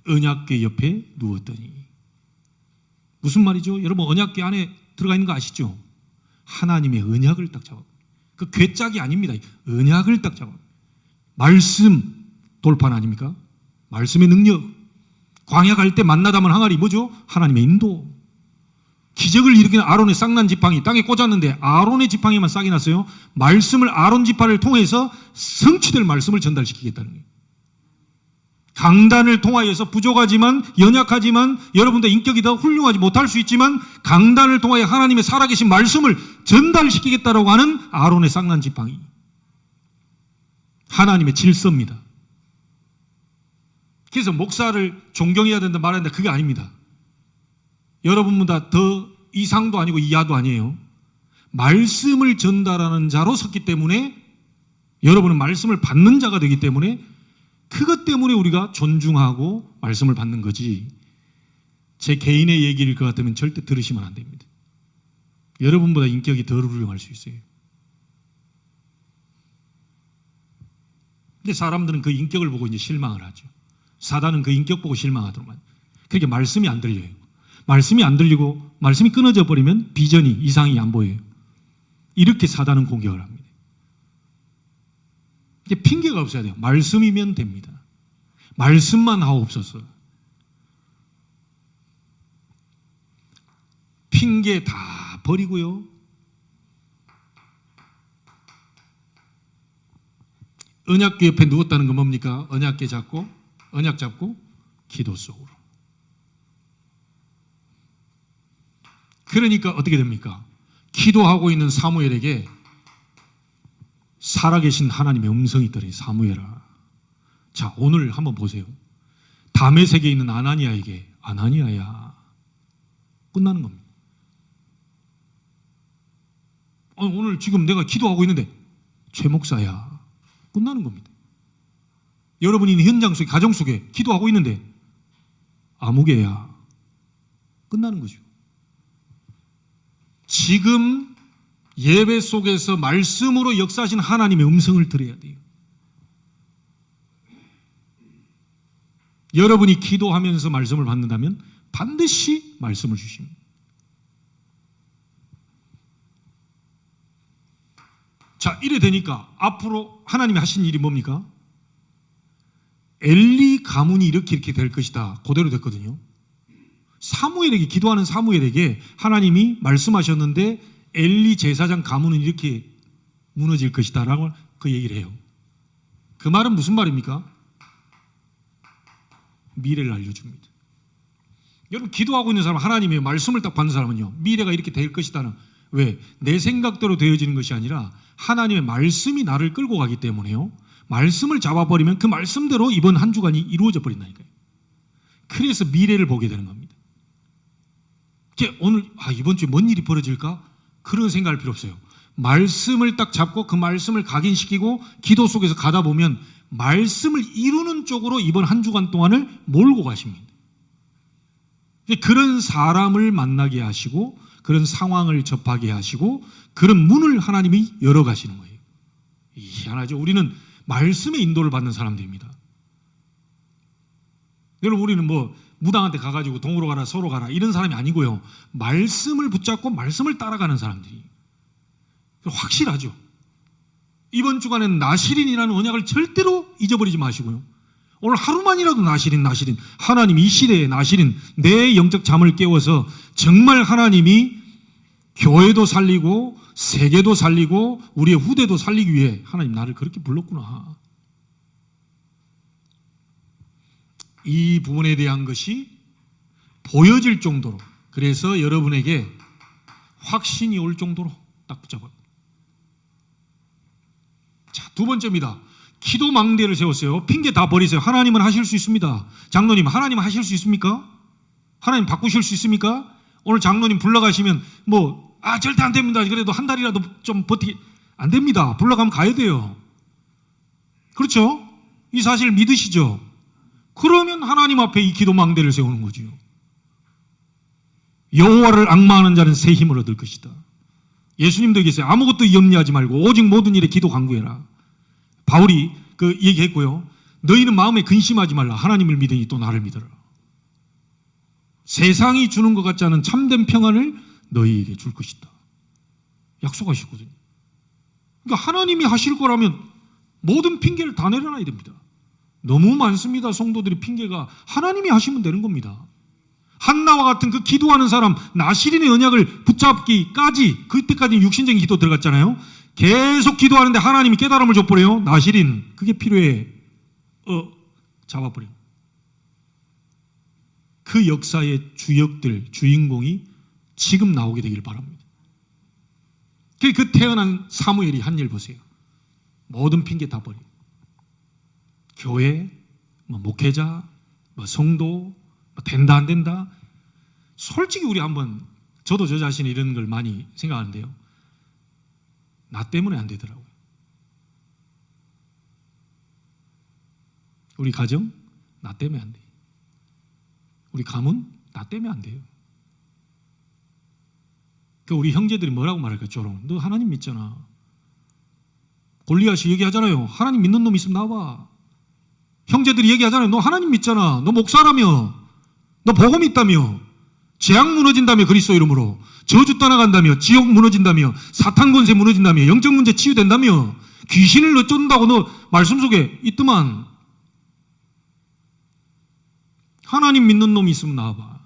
언약궤 옆에 누웠더니 무슨 말이죠? 여러분 언약궤 안에 들어가 있는 거 아시죠? 하나님의 언약을 딱 잡아. 그 궤짝이 아닙니다. 언약을 딱 잡아. 말씀 돌판 아닙니까? 말씀의 능력. 광야 갈 때 만나 담은 항아리 뭐죠? 하나님의 인도. 기적을 일으키는 아론의 쌍난 지팡이 땅에 꽂았는데 아론의 지팡이만 싹이 났어요. 말씀을 아론 지파를 통해서 성취될 말씀을 전달시키겠다는 거예요. 강단을 통하여서 부족하지만 연약하지만 여러분들 인격이 더 훌륭하지 못할 수 있지만 강단을 통하여 하나님의 살아계신 말씀을 전달시키겠다라고 하는 아론의 쌍난 지팡이. 하나님의 질서입니다. 그래서 목사를 존경해야 된다 말해야 된다 그게 아닙니다. 여러분보다 더 이상도 아니고 이하도 아니에요. 말씀을 전달하는 자로 섰기 때문에 여러분은 말씀을 받는 자가 되기 때문에 그것 때문에 우리가 존중하고 말씀을 받는 거지 제 개인의 얘기일 것 같으면 절대 들으시면 안 됩니다. 여러분보다 인격이 덜 훌륭할 수 있어요. 근데 사람들은 그 인격을 보고 이제 실망을 하죠. 사단은 그 인격 보고 실망하더만. 그렇게 말씀이 안 들려요. 말씀이 안 들리고 말씀이 끊어져 버리면 비전이 이상이 안 보여요. 이렇게 사단은 공격을 합니다. 이게 핑계가 없어야 돼요. 말씀이면 됩니다. 말씀만 하옵소서. 핑계 다 버리고요. 언약궤 옆에 누웠다는 건 뭡니까? 언약궤 잡고 언약 잡고 기도 속으로. 그러니까 어떻게 됩니까? 기도하고 있는 사무엘에게 살아계신 하나님의 음성이 있더래. 사무엘아. 자, 오늘 한번 보세요. 다메섹에 있는 아나니아에게 아나니아야. 끝나는 겁니다. 오늘 지금 내가 기도하고 있는데 최 목사야. 끝나는 겁니다. 여러분이 있는 현장 속에 가정 속에 기도하고 있는데 아무개야. 끝나는 거죠. 지금 예배 속에서 말씀으로 역사하신 하나님의 음성을 들어야 돼요. 여러분이 기도하면서 말씀을 받는다면 반드시 말씀을 주십니다. 자, 이래 되니까 앞으로 하나님이 하신 일이 뭡니까? 엘리 가문이 이렇게 될 것이다. 그대로 됐거든요. 사무엘에게 기도하는 사무엘에게 하나님이 말씀하셨는데 엘리 제사장 가문은 이렇게 무너질 것이다 라고 그 얘기를 해요. 그 말은 무슨 말입니까? 미래를 알려줍니다. 여러분 기도하고 있는 사람 하나님의 말씀을 딱 받는 사람은요 미래가 이렇게 될 것이다는 왜? 내 생각대로 되어지는 것이 아니라 하나님의 말씀이 나를 끌고 가기 때문에요. 말씀을 잡아버리면 그 말씀대로 이번 한 주간이 이루어져 버린다니까요. 그래서 미래를 보게 되는 겁니다. 오늘 이번 주에 뭔 일이 벌어질까? 그런 생각할 필요 없어요. 말씀을 딱 잡고 그 말씀을 각인시키고 기도 속에서 가다 보면 말씀을 이루는 쪽으로 이번 한 주간 동안을 몰고 가십니다. 그런 사람을 만나게 하시고 그런 상황을 접하게 하시고 그런 문을 하나님이 열어 가시는 거예요. 희한하죠. 우리는 말씀의 인도를 받는 사람들입니다. 여러분 우리는 무당한테 가가지고 동으로 가라 서로 가라 이런 사람이 아니고요. 말씀을 붙잡고 말씀을 따라가는 사람들이 확실하죠. 이번 주간에는 나실인이라는 언약을 절대로 잊어버리지 마시고요. 오늘 하루만이라도 나실인 하나님 이 시대에 나실인 내 영적 잠을 깨워서 정말 하나님이 교회도 살리고 세계도 살리고 우리의 후대도 살리기 위해 하나님 나를 그렇게 불렀구나. 이 부분에 대한 것이 보여질 정도로 그래서 여러분에게 확신이 올 정도로 딱 붙잡아요. 자, 두 번째입니다. 기도 망대를 세웠어요. 핑계 다 버리세요. 하나님은 하실 수 있습니다. 장로님, 하나님 하실 수 있습니까? 하나님 바꾸실 수 있습니까? 오늘 장로님 불러가시면 절대 안 됩니다. 그래도 한 달이라도 좀 버티기 안 됩니다. 불러가면 가야 돼요. 그렇죠? 이 사실 믿으시죠? 그러면 하나님 앞에 이 기도 망대를 세우는 거지요. 여호와를 앙마하는 자는 새 힘을 얻을 것이다. 예수님도 얘기했어요. 아무것도 염려하지 말고 오직 모든 일에 기도 간구해라. 바울이 그 얘기했고요. 너희는 마음에 근심하지 말라. 하나님을 믿으니 또 나를 믿어라. 세상이 주는 것 같지 않은 참된 평안을 너희에게 줄 것이다. 약속하셨거든요. 그러니까 하나님이 하실 거라면 모든 핑계를 다 내려놔야 됩니다. 너무 많습니다. 성도들이 핑계가. 하나님이 하시면 되는 겁니다. 한나와 같은 그 기도하는 사람, 나실인의 언약을 붙잡기까지, 그때까지 육신적인 기도 들어갔잖아요. 계속 기도하는데 하나님이 깨달음을 줘버려요. 나실인, 그게 필요해. 잡아버려. 그 역사의 주역들, 주인공이 지금 나오게 되길 바랍니다. 그 태어난 사무엘이 한 일 보세요. 모든 핑계 다 버려. 교회, 목회자, 성도, 된다 안 된다. 솔직히 우리 한번, 저도 저 자신이 이런 걸 많이 생각하는데요. 나 때문에 안 되더라고요. 우리 가정, 나 때문에 안 돼요. 우리 가문, 나 때문에 안 돼요. 그 우리 형제들이 뭐라고 말할까, 조롱. 너 하나님 믿잖아. 골리앗이 얘기하잖아요. 하나님 믿는 놈 있으면 나와. 형제들이 얘기하잖아요. 너 하나님 믿잖아. 너 목사라며. 너 복음 있다며. 재앙 무너진다며. 그리스도 이름으로. 저주 떠나간다며. 지옥 무너진다며. 사탄 권세 무너진다며. 영적 문제 치유된다며. 귀신을 어쩐다고 너 말씀 속에 있더만. 하나님 믿는 놈이 있으면 나와봐.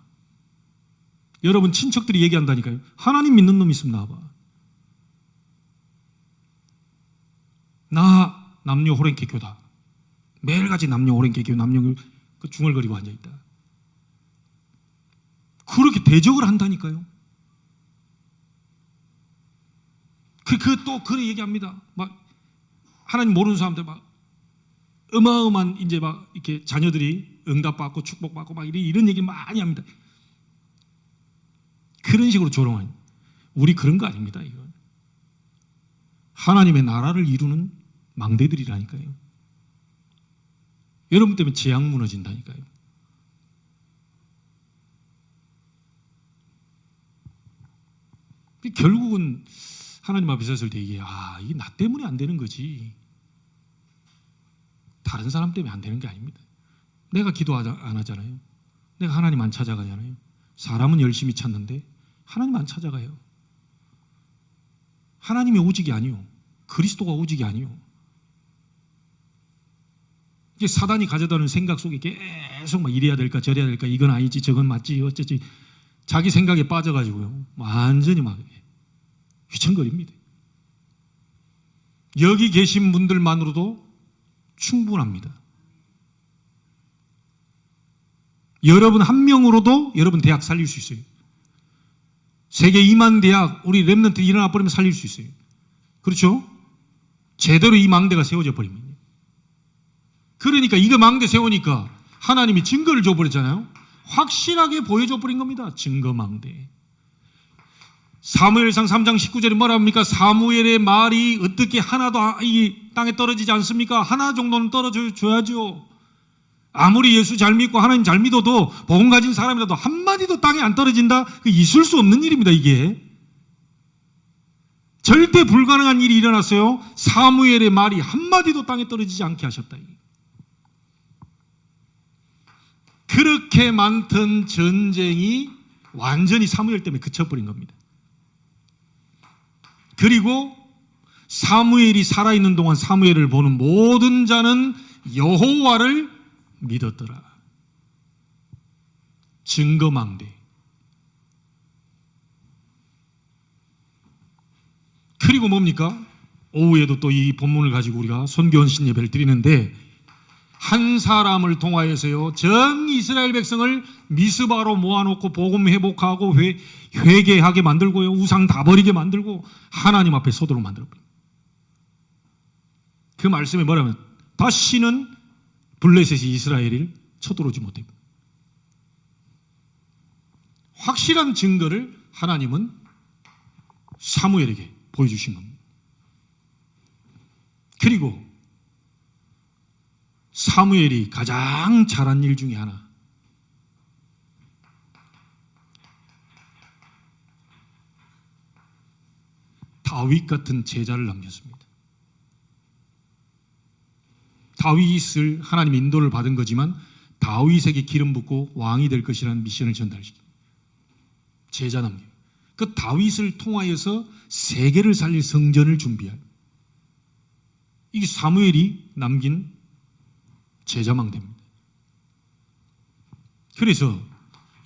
여러분 친척들이 얘기한다니까요. 하나님 믿는 놈이 있으면 나와봐. 나 남녀 호랭개교다. 매일같이 남녀 호랭개교, 남녀 그 중얼거리고 앉아있다. 그렇게 대적을 한다니까요. 또 그래 얘기합니다. 막 하나님 모르는 사람들 막 어마어마한 이제 막 이렇게 자녀들이 응답받고 축복받고 막 이런 얘기 많이 합니다. 그런 식으로 조롱하니 우리 그런 거 아닙니다. 이거 하나님의 나라를 이루는 망대들이라니까요. 여러분 때문에 재앙 무너진다니까요. 결국은 하나님 앞에 섰을 때 이게 이게 나 때문에 안 되는 거지. 다른 사람 때문에 안 되는 게 아닙니다. 내가 기도 안 하잖아요. 내가 하나님 안 찾아가잖아요. 사람은 열심히 찾는데 하나님 안 찾아가요. 하나님이 오직이 아니요. 그리스도가 오직이 아니요. 이게 사단이 가져다는 생각 속에 계속 막 이래야 될까 저래야 될까 이건 아니지 저건 맞지 어쩌지 자기 생각에 빠져가지고요. 완전히 막 휘청거립니다. 여기 계신 분들만으로도 충분합니다. 여러분 한 명으로도 여러분 대학 살릴 수 있어요. 세계 2만 대학 우리 랩런트 일어나 버리면 살릴 수 있어요. 그렇죠? 제대로 이 망대가 세워져 버립니다. 그러니까 이거 망대 세우니까 하나님이 증거를 줘버렸잖아요. 확실하게 보여줘 버린 겁니다. 증거 망대. 사무엘상 3장 19절에 뭐라 합니까? 사무엘의 말이 어떻게 하나도 이 땅에 떨어지지 않습니까? 하나 정도는 떨어져 줘야죠. 아무리 예수 잘 믿고 하나님 잘 믿어도 복음 가진 사람이라도 한마디도 땅에 안 떨어진다? 있을 수 없는 일입니다. 이게 절대 불가능한 일이 일어났어요. 사무엘의 말이 한마디도 땅에 떨어지지 않게 하셨다. 그렇게 많던 전쟁이 완전히 사무엘 때문에 그쳐버린 겁니다. 그리고 사무엘이 살아있는 동안 사무엘을 보는 모든 자는 여호와를 믿었더라. 증거망대. 그리고 뭡니까? 오후에도 또 이 본문을 가지고 우리가 선교헌신 예배를 드리는데 한 사람을 통하여서요 전 이스라엘 백성을 미스바로 모아놓고 복음 회복하고 회개하게 만들고요 우상 다 버리게 만들고 하나님 앞에 서도록 만들어버립니다. 그 말씀에 뭐라면 다시는 블레셋이 이스라엘을 쳐들어오지 못합니다. 확실한 증거를 하나님은 사무엘에게 보여주신 겁니다. 그리고 사무엘이 가장 잘한 일 중에 하나, 다윗 같은 제자를 남겼습니다. 다윗을 하나님 인도를 받은 거지만 다윗에게 기름 붓고 왕이 될 것이라는 미션을 전달시킵니다. 제자 남겨요. 그 다윗을 통하여서 세계를 살릴 성전을 준비할, 이게 사무엘이 남긴 제자 망대입니다. 그래서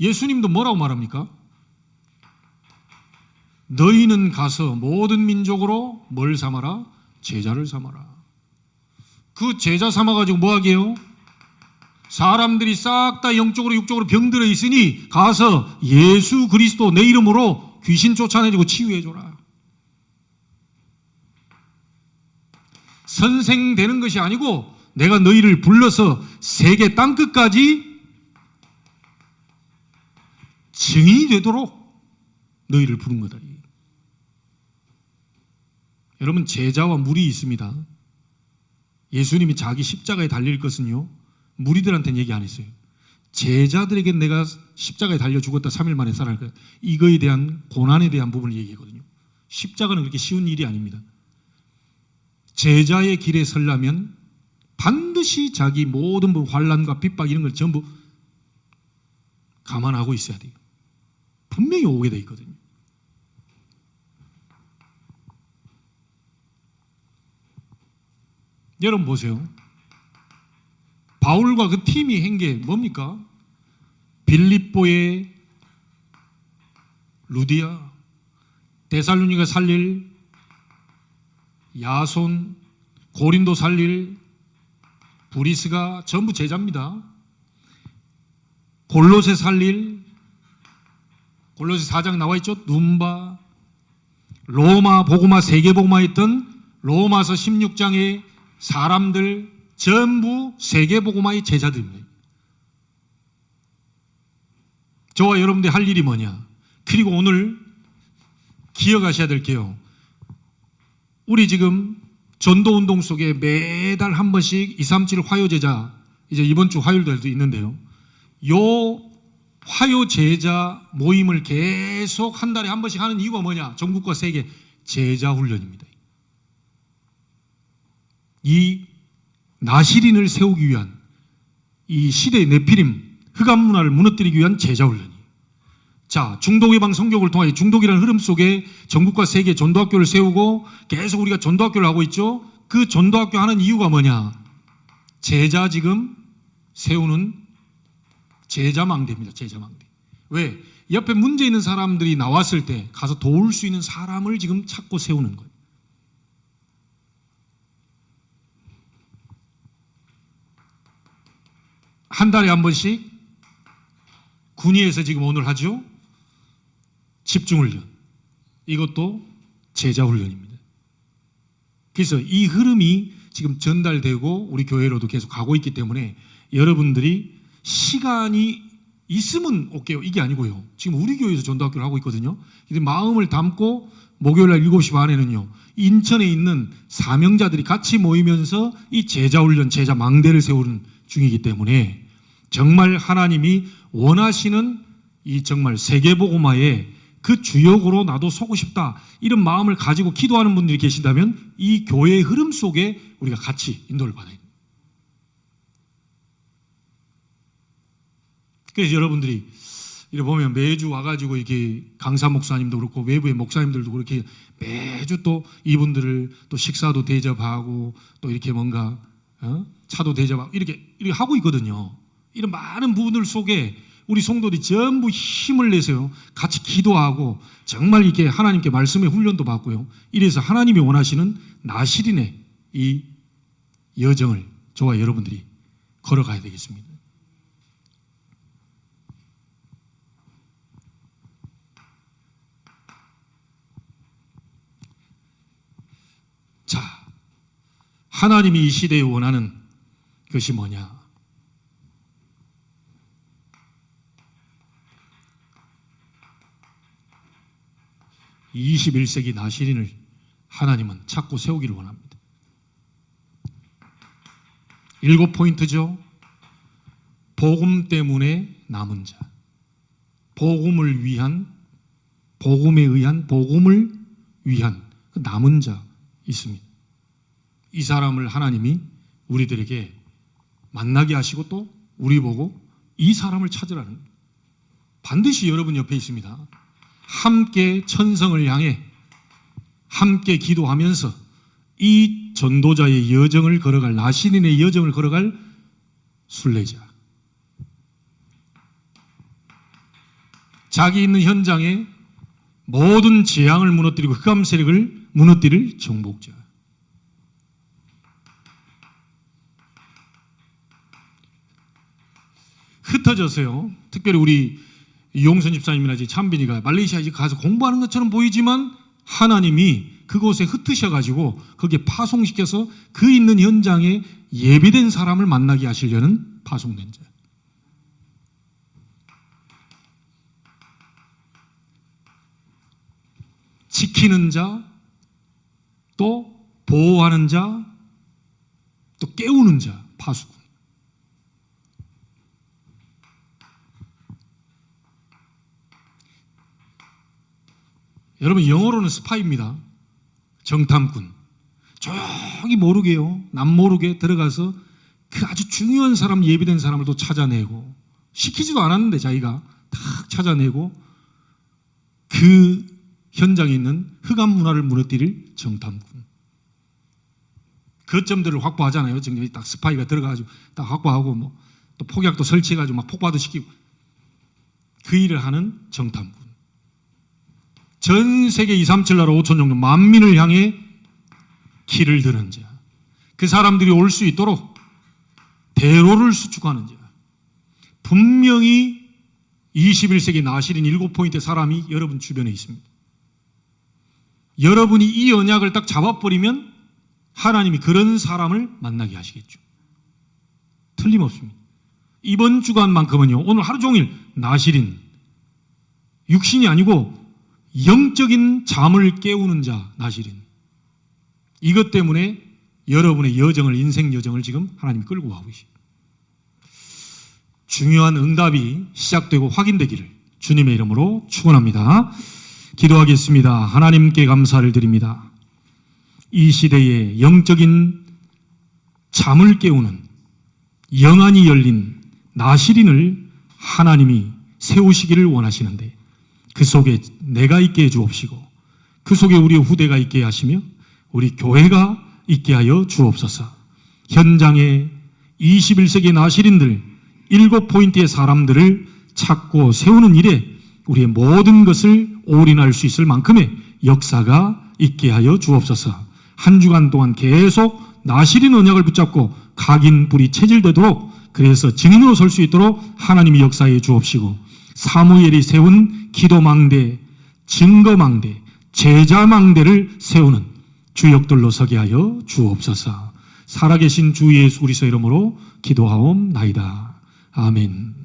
예수님도 뭐라고 말합니까? 너희는 가서 모든 민족으로 뭘 삼아라? 제자를 삼아라. 그 제자 삼아가지고 뭐 하게요? 사람들이 싹 다 영적으로 육적으로 병들어 있으니 가서 예수 그리스도 내 이름으로 귀신 쫓아내주고 치유해줘라. 선생 되는 것이 아니고 내가 너희를 불러서 세계 땅끝까지 증인이 되도록 너희를 부른 거다. 여러분, 제자와 무리 있습니다. 예수님이 자기 십자가에 달릴 것은요, 무리들한테는 얘기 안 했어요. 제자들에게 내가 십자가에 달려 죽었다 3일 만에 살아날 거야. 이거에 대한 고난에 대한 부분을 얘기하거든요. 십자가는 그렇게 쉬운 일이 아닙니다. 제자의 길에 서려면 반드시 자기 모든 환난과 핍박 이런 걸 전부 감안하고 있어야 돼요. 분명히 오게 돼 있거든요. 여러분 보세요. 바울과 그 팀이 한 게 뭡니까? 빌립보의 루디아, 데살로니가 살릴 야손, 고린도 살릴 브리스가 전부 제자입니다. 골로새 살릴, 골로새 4장 나와 있죠? 눈바, 로마 복음화 세계 복음화 했던 로마서 16장의 사람들 전부 세계 복음화의 제자들입니다. 저와 여러분들이 할 일이 뭐냐? 그리고 오늘 기억하셔야 될 게요, 우리 지금 전도운동 속에 매달 한 번씩 237 화요제자, 이제 이번 주 화요일도 있는데요, 요 화요제자 모임을 계속 한 달에 한 번씩 하는 이유가 뭐냐? 전국과 세계 제자훈련입니다. 이 나시린을 세우기 위한, 이 시대의 네피림 흑암 문화를 무너뜨리기 위한 제자훈련이에요. 자, 중독예방 성교육을 통해 중독이라는 흐름 속에 전국과 세계 전도학교를 세우고 계속 우리가 전도학교를 하고 있죠. 그 전도학교 하는 이유가 뭐냐? 제자 지금 세우는 제자망대입니다. 제자망대. 왜? 옆에 문제 있는 사람들이 나왔을 때 가서 도울 수 있는 사람을 지금 찾고 세우는 거예요. 한 달에 한 번씩 군위에서 지금 오늘 하죠. 집중훈련. 이것도 제자훈련입니다. 그래서 이 흐름이 지금 전달되고 우리 교회로도 계속 가고 있기 때문에 여러분들이 시간이 있으면 올게요. 이게 아니고요. 지금 우리 교회에서 전도학교를 하고 있거든요. 근데 마음을 담고 목요일 날 7시 반에는요, 인천에 있는 사명자들이 같이 모이면서 이 제자훈련, 제자망대를 세우는 중이기 때문에 정말 하나님이 원하시는 이 정말 세계복음화의 그 주역으로 나도 서고 싶다, 이런 마음을 가지고 기도하는 분들이 계신다면 이 교회의 흐름 속에 우리가 같이 인도를 받아야 됩니다. 그래서 여러분들이 이렇게 보면 매주 와가지고 이렇게 강사 목사님도 그렇고 외부의 목사님들도 그렇게 매주 또 이분들을 또 식사도 대접하고 또 이렇게 뭔가 차도 대접하고 이렇게 하고 있거든요. 이런 많은 부분들 속에 우리 성도들이 전부 힘을 내세요. 같이 기도하고 정말 이렇게 하나님께 말씀의 훈련도 받고요. 이래서 하나님이 원하시는 나시린의 이 여정을 저와 여러분들이 걸어가야 되겠습니다. 자, 하나님이 이 시대에 원하는 그것이 뭐냐? (21세기) 나시린을 하나님은 찾고 세우기를 원합니다. 7포인트죠. 복음 때문에 남은 자, 복음을 위한, 복음에 의한, 복음을 위한 남은 자 있습니다. 이 사람을 하나님이 우리들에게 만나게 하시고 또 우리 보고 이 사람을 찾으라는 거예요. 반드시 여러분 옆에 있습니다. 함께 천성을 향해 함께 기도하면서 이 전도자의 여정을 걸어갈, 나시린의 여정을 걸어갈 순례자, 자기 있는 현장에 모든 재앙을 무너뜨리고 흑암 세력을 무너뜨릴 정복자. 흩어져서요, 특별히 우리 용선 집사님이나 참빈이가 말레이시아에 가서 공부하는 것처럼 보이지만 하나님이 그곳에 흩으셔가지고 거기에 파송시켜서 그 있는 현장에 예비된 사람을 만나게 하시려는 파송된 자. 지키는 자, 또 보호하는 자, 또 깨우는 자, 파수꾼. 여러분, 영어로는 스파이입니다. 정탐꾼. 저기 모르게요, 남 모르게 들어가서 그 아주 중요한 사람, 예비된 사람을 또 찾아내고, 시키지도 않았는데 자기가 탁 찾아내고 그 현장에 있는 흑암 문화를 무너뜨릴 정탐꾼. 거점들을 확보하잖아요. 지금 딱 스파이가 들어가가지고 딱 확보하고 뭐 또 폭약도 설치해가지고 막 폭파도 시키고, 그 일을 하는 정탐꾼. 전 세계 237 나라 5천 종족 만민을 향해 길을 드는 자, 그 사람들이 올 수 있도록 대로를 수축하는 자. 분명히 21세기 나시린 7포인트 사람이 여러분 주변에 있습니다. 여러분이 이 언약을 딱 잡아버리면 하나님이 그런 사람을 만나게 하시겠죠. 틀림없습니다. 이번 주간만큼은요, 오늘 하루 종일 나시린, 육신이 아니고 영적인 잠을 깨우는 자, 나시린. 이것 때문에 여러분의 여정을, 인생 여정을 지금 하나님이 끌고 가고 계십니다. 중요한 응답이 시작되고 확인되기를 주님의 이름으로 축원합니다. 기도하겠습니다. 하나님께 감사를 드립니다. 이 시대에 영적인 잠을 깨우는, 영안이 열린 나시린을 하나님이 세우시기를 원하시는데, 그 속에 내가 있게 해 주옵시고, 그 속에 우리 후대가 있게 하시며 우리 교회가 있게 하여 주옵소서. 현장에 21세기 나시린들 7포인트의 사람들을 찾고 세우는 일에 우리의 모든 것을 올인할 수 있을 만큼의 역사가 있게 하여 주옵소서. 한 주간 동안 계속 나시린 언약을 붙잡고 각인불이 체질되도록, 그래서 증인으로 설 수 있도록 하나님이 역사해 주옵시고, 사무엘이 세운 기도망대, 증거망대, 제자망대를 세우는 주역들로 서게 하여 주옵소서. 살아계신 주 예수 그리스도 이름으로 기도하옵나이다. 아멘.